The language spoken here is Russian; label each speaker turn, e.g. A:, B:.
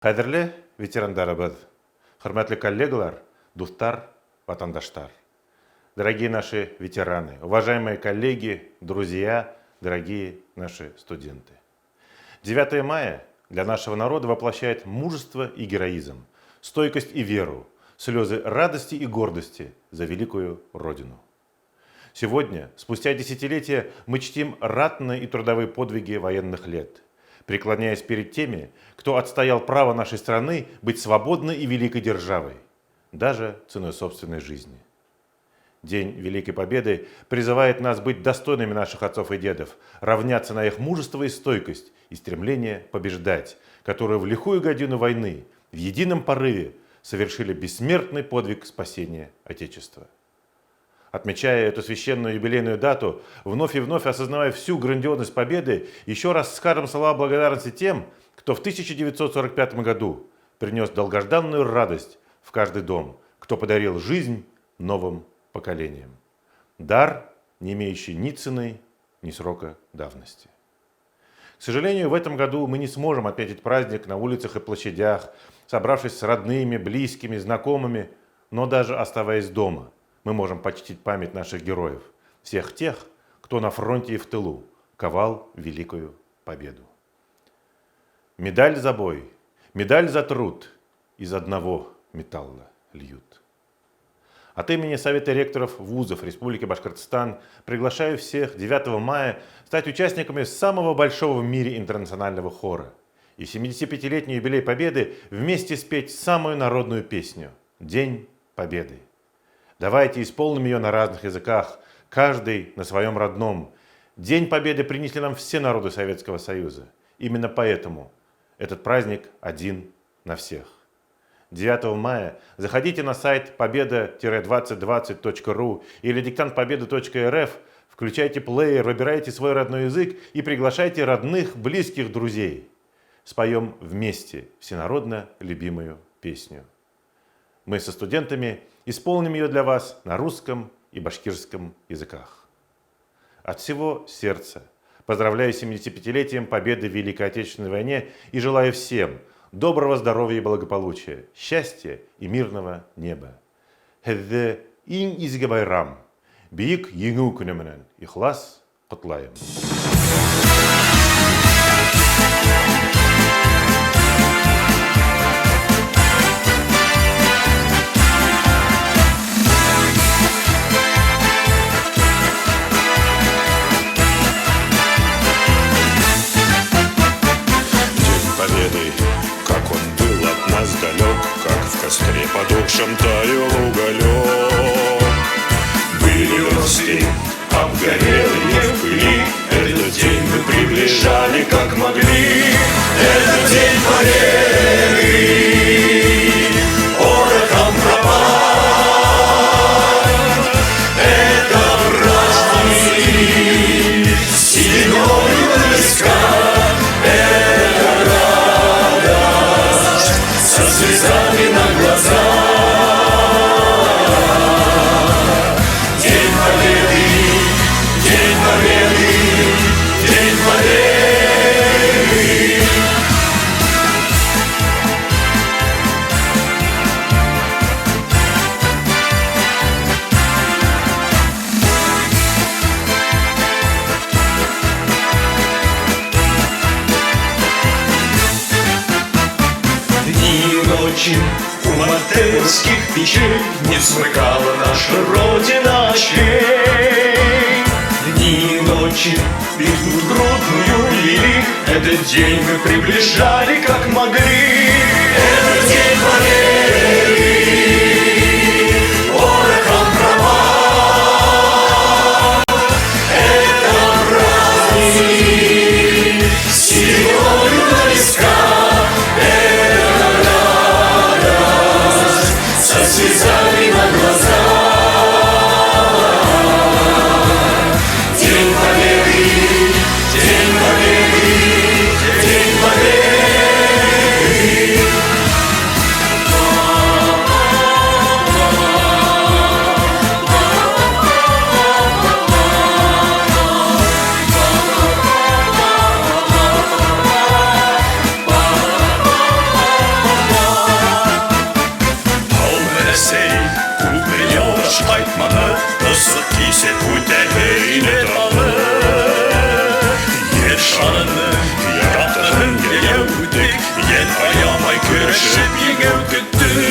A: Қадірлі ветерандарыбыз, хөрмәтле коллегалар, достар, ватандаштар. Дорогие наши ветераны, уважаемые коллеги, друзья, дорогие наши студенты. 9 мая для нашего народа воплощает мужество и героизм, стойкость и веру, слезы радости и гордости за великую Родину. Сегодня, спустя десятилетия, мы чтим ратные и трудовые подвиги военных лет, преклоняясь перед теми, кто отстоял право нашей страны быть свободной и великой державой, даже ценой собственной жизни. День Великой Победы призывает нас быть достойными наших отцов и дедов, равняться на их мужество и стойкость и стремление побеждать, которые в лихую годину войны в едином порыве совершили бессмертный подвиг спасения Отечества. Отмечая эту священную юбилейную дату, вновь и вновь осознавая всю грандиозность победы, еще раз скажем слова благодарности тем, кто в 1945 году принес долгожданную радость в каждый дом, кто подарил жизнь новым поколениям. Дар, не имеющий ни цены, ни срока давности. К сожалению, в этом году мы не сможем отметить праздник на улицах и площадях, собравшись с родными, близкими, знакомыми, но даже оставаясь дома, мы можем почтить память наших героев, всех тех, кто на фронте и в тылу ковал великую победу. Медаль за бой, медаль за труд из одного металла льют. От имени Совета ректоров вузов Республики Башкортостан приглашаю всех 9 мая стать участниками самого большого в мире интернационального хора и в 75-летний юбилей Победы вместе спеть самую народную песню «День Победы». Давайте исполним ее на разных языках, каждый на своем родном. День Победы принесли нам все народы Советского Союза. Именно поэтому этот праздник один на всех. 9 мая заходите на сайт победа-2020.ру или диктантпобеды.рф, включайте плеер, выбирайте свой родной язык и приглашайте родных, близких, друзей. Споем вместе всенародно любимую песню. Мы со студентами исполним ее для вас на русском и башкирском языках. От всего сердца поздравляю с 75-летием Победы в Великой Отечественной войне и желаю всем доброго здоровья и благополучия, счастья и мирного неба. Хәззә иң изге байрам, бийек еңү көне менән ихлас котлайым.
B: В потухшем таял уголек. Были версты, обгорелые в пыли. Этот день мы приближали, как могли. Этот день победы порохом пропал. Это праздник синёй близка. Это радость со слезами на глазах. День Победы, День Победы, День Победы. Дни и ночи у матерских печей не смыкала наша Родина очей. Дни и ночи битву трудную вели. Этот день мы приближали, как могли. Этот день Победы порохом пропал. Это праздник синёю близка. Со слезами на глазах. День Победы, День Победы, День Победы.
C: Ай, көрәшеп егәү көттек